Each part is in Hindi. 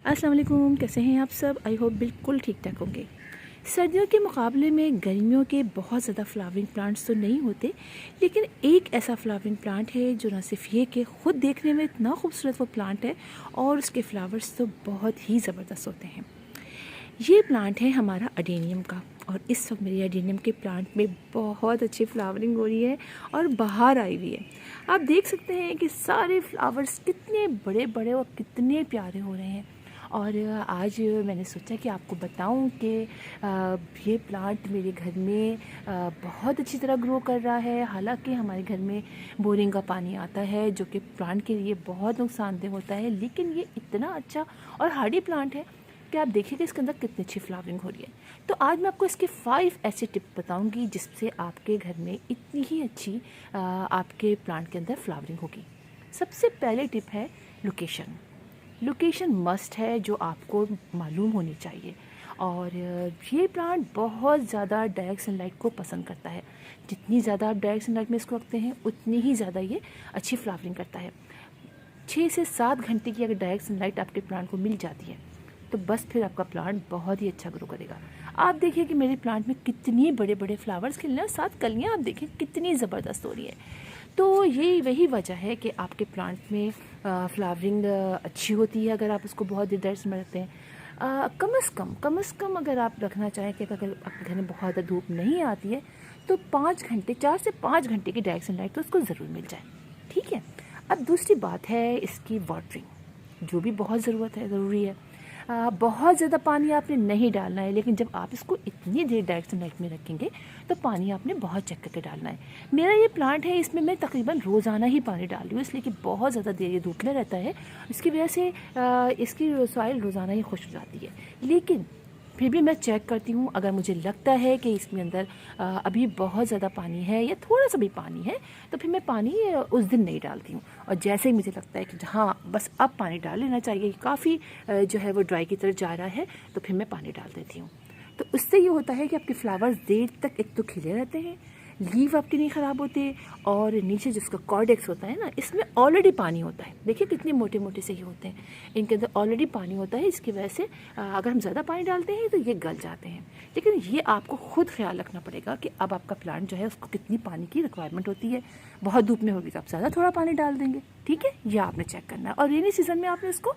अस्सलाम वालेकुम, कैसे हैं आप सब। आई होप बिल्कुल ठीक ठाक होंगे। सर्दियों के मुकाबले में गर्मियों के बहुत ज़्यादा फ्लावरिंग प्लांट्स तो नहीं होते, लेकिन एक ऐसा फ्लावरिंग प्लांट है जो ना सिर्फ ये कि ख़ुद देखने में इतना खूबसूरत वो प्लांट है और उसके फ्लावर्स तो बहुत ही ज़बरदस्त होते हैं। ये प्लांट है हमारा अडेनियम का, और इस वक्त मेरे अडेनियम के प्लांट में बहुत अच्छी फ्लावरिंग हो रही है और बाहर आई हुई है। आप देख सकते हैं कि सारे फ्लावर्स कितने बड़े बड़े और कितने प्यारे हो रहे हैं। और आज मैंने सोचा कि आपको बताऊं कि ये प्लांट मेरे घर में बहुत अच्छी तरह ग्रो कर रहा है। हालांकि हमारे घर में बोरिंग का पानी आता है जो कि प्लांट के लिए बहुत नुकसानदेह होता है, लेकिन ये इतना अच्छा और हार्डी प्लांट है कि आप देखिए कि इसके अंदर कितनी अच्छी फ्लावरिंग हो रही है। तो आज मैं आपको इसके 5 ऐसे टिप बताऊंगी जिससे आपके घर में इतनी ही अच्छी आपके प्लांट के अंदर फ्लावरिंग होगी। सबसे पहले टिप है लोकेशन। लोकेशन मस्ट है जो आपको मालूम होनी चाहिए। और ये प्लांट बहुत ज़्यादा डायरेक्ट सनलाइट को पसंद करता है। जितनी ज़्यादा आप डायरेक्ट सनलाइट में इसको रखते हैं उतनी ही ज़्यादा ये अच्छी फ्लावरिंग करता है। 6 से 7 घंटे की अगर डायरेक्ट सनलाइट आपके प्लांट को मिल जाती है तो बस फिर आपका प्लांट बहुत ही अच्छा ग्रो करेगा। आप देखिए कि मेरे प्लांट में कितनी बड़े बड़े फ्लावर्स खिल रहे हैं, 7 कलियाँ आप देखें कितनी ज़बरदस्त हो रही है। तो यही वही वजह है कि आपके प्लांट में फ्लावरिंग अच्छी होती है अगर आप उसको बहुत देर डायरेक्ट में रखते हैं। कम से कम अगर आप रखना चाहें कि अगर आपके घर में बहुत ज़्यादा धूप नहीं आती है तो 5 घंटे, 4 से 5 घंटे की डायरेक्ट सनलाइट तो उसको ज़रूर मिल जाए। ठीक है। अब दूसरी बात है इसकी वाटरिंग, जो भी बहुत ज़रूरी है। बहुत ज़्यादा पानी आपने नहीं डालना है, लेकिन जब आप इसको इतनी देर डायरेक्ट सनलाइट में रखेंगे तो पानी आपने बहुत चेक करके डालना है। मेरा ये प्लांट है, इसमें मैं तकरीबन रोज़ाना ही पानी डाल रही हूँ, इसलिए कि बहुत ज़्यादा देर ये धूप में रहता है। इसकी वजह से इसकी सॉइल रोज़ाना ही खुश्क हो जाती है। लेकिन फिर भी मैं चेक करती हूँ, अगर मुझे लगता है कि इसके अंदर अभी बहुत ज़्यादा पानी है या थोड़ा सा भी पानी है तो फिर मैं पानी उस दिन नहीं डालती हूँ। और जैसे ही मुझे लगता है कि हाँ बस अब पानी डाल लेना चाहिए, काफ़ी जो है वो ड्राई की तरफ जा रहा है, तो फिर मैं पानी डाल देती हूँ। तो उससे ये होता है कि आपके फ्लावर्स देर तक एक तो खिले रहते हैं, लीव आपके नहीं ख़राब होते, और नीचे जिसका कॉर्डेक्स होता है ना, इसमें ऑलरेडी पानी होता है। देखिए कितने मोटे मोटे से ये होते हैं, इनके अंदर ऑलरेडी पानी होता है। इसकी वजह से अगर हम ज़्यादा पानी डालते हैं तो ये गल जाते हैं। लेकिन ये आपको खुद ख्याल रखना पड़ेगा कि अब आपका प्लांट जो है उसको कितनी पानी की रिक्वायरमेंट होती है। बहुत धूप में होगी तो आप ज़्यादा थोड़ा पानी डाल देंगे, ठीक है, ये आपने चेक करना है। और रेनी सीज़न में आपने इसको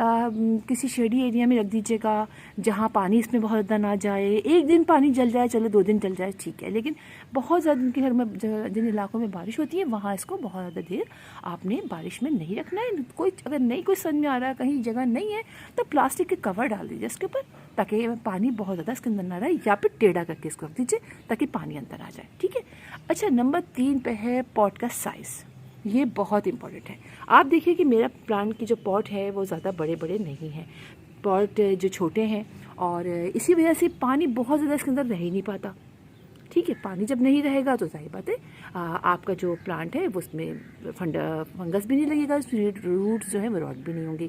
किसी शेडी एरिया में रख दीजिएगा जहाँ पानी इसमें बहुत ज़्यादा ना जाए। एक दिन पानी जल जाए, चलो 2 दिन जल जाए, ठीक है, लेकिन बहुत ज़्यादा दिन के घर में जिन इलाकों में बारिश होती है वहाँ इसको बहुत ज़्यादा देर आपने बारिश में नहीं रखना है। कोई अगर नहीं कोई समझ में आ रहा है, कहीं जगह नहीं है, तो प्लास्टिक के कवर डाल दीजिए इसके ऊपर, ताकि पानी बहुत ज़्यादा इसके अंदर ना रहे, या फिर टेढ़ा करके इसको रख दीजिए ताकि पानी अंदर आ जाए। ठीक है। अच्छा, नंबर 3 पे है पॉट का साइज़। ये बहुत इंपॉर्टेंट है। आप देखिए कि मेरा प्लांट की जो पॉट है वो ज़्यादा बड़े बड़े नहीं हैं, पॉट जो छोटे हैं, और इसी वजह से पानी बहुत ज़्यादा इसके अंदर रह ही नहीं पाता। ठीक है, पानी जब नहीं रहेगा तो जाहिर बात है आपका जो प्लांट है वो उसमें फंगस भी नहीं लगेगा, उसमें रूट्स जो है वो रॉट भी नहीं होंगी।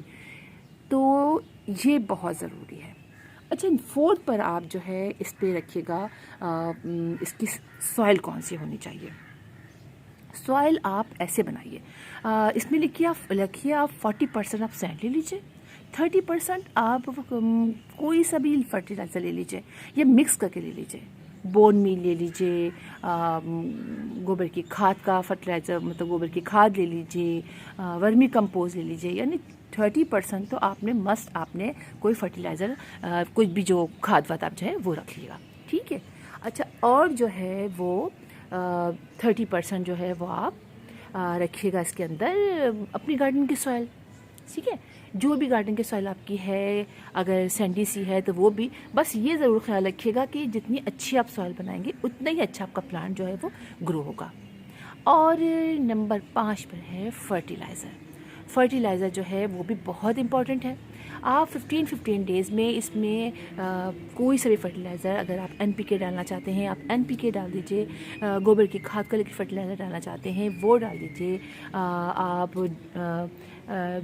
तो ये बहुत ज़रूरी है। अच्छा, 4th पर आप जो है इस पर रखिएगा इसकी सॉइल कौन सी होनी चाहिए। सॉइल आप ऐसे बनाइए, इसमें लिखिए आप 40% आप सैंड ले लीजिए, 30% आप कोई सा भी फर्टिलाइज़र ले लीजिए या मिक्स करके ले लीजिए। बोन मील ले लीजिए, गोबर की खाद का फर्टिलाइज़र मतलब गोबर की खाद ले लीजिए, वर्मी कंपोज ले लीजिए। यानी 30% तो आपने कोई फर्टिलाइज़र कोई भी जो खाद वाद आप जो है वो रख लिएगा। ठीक है। अच्छा, और जो है वो 30% जो है वो आप रखिएगा इसके अंदर अपनी गार्डन की सॉइल। ठीक है, जो भी गार्डन की सॉइल आपकी है, अगर सैंडी सी है तो वो भी, बस ये ज़रूर ख्याल रखिएगा कि जितनी अच्छी आप सॉइल बनाएंगे उतना ही अच्छा आपका प्लांट जो है वो ग्रो होगा। और नंबर 5 पर है फर्टिलाइज़र। फर्टिलाइज़र जो है वो भी बहुत इम्पॉर्टेंट है। आप 15 डेज़ में इसमें कोई सा भी फर्टिलाइज़र, अगर आप NPK डालना चाहते हैं आप NPK डाल दीजिए, गोबर की खाद का लिक्विड फर्टिलाइज़र डालना चाहते हैं वो डाल दीजिए, आप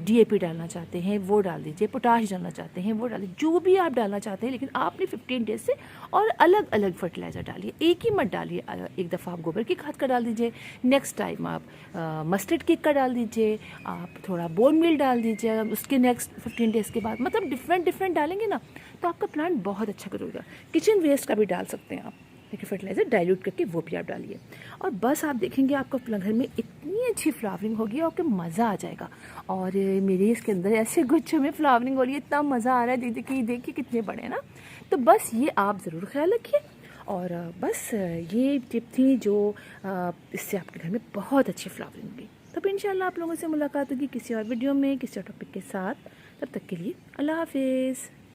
DAP डालना चाहते हैं वो डाल दीजिए, पोटाश डालना चाहते हैं वो डालिए, जो भी आप डालना चाहते हैं, लेकिन आपने 15 डेज से और अलग अलग फर्टिलाइज़र डालिए, एक ही मत डालिए। एक दफ़ा आप गोबर की खाद का डाल दीजिए, नेक्स्ट टाइम आप मस्टर्ड केक का डाल दीजिए, आप थोड़ा बोन मील डाल दीजिए उसके नेक्स्ट 15 डेज़ के बाद। मतलब डिफरेंट डालेंगे ना तो आपका प्लांट बहुत अच्छा करेगा। किचन वेस्ट का भी डाल सकते हैं आप, लेकिन फर्टिलाइज़र डाइल्यूट करके वो भी आप डालिए, और बस आप देखेंगे आपका घर में इतनी अच्छी फ्लावरिंग होगी और आपको मज़ा आ जाएगा। और मेरे इसके अंदर ऐसे गुच्छों में फ्लावरिंग हो रही है, इतना मज़ा आ रहा है दीदी कि देखिए कितने बड़े हैं ना। तो बस ये आप ज़रूर ख्याल रखिए, और बस ये टिप थी जो इससे आपके घर में बहुत अच्छी फ्लावरिंग होगी। तब इंशाल्लाह आप लोगों से मुलाकात होगी किसी और वीडियो में, किसी और टॉपिक के साथ। तब तक के लिए अल्लाह हाफिज़।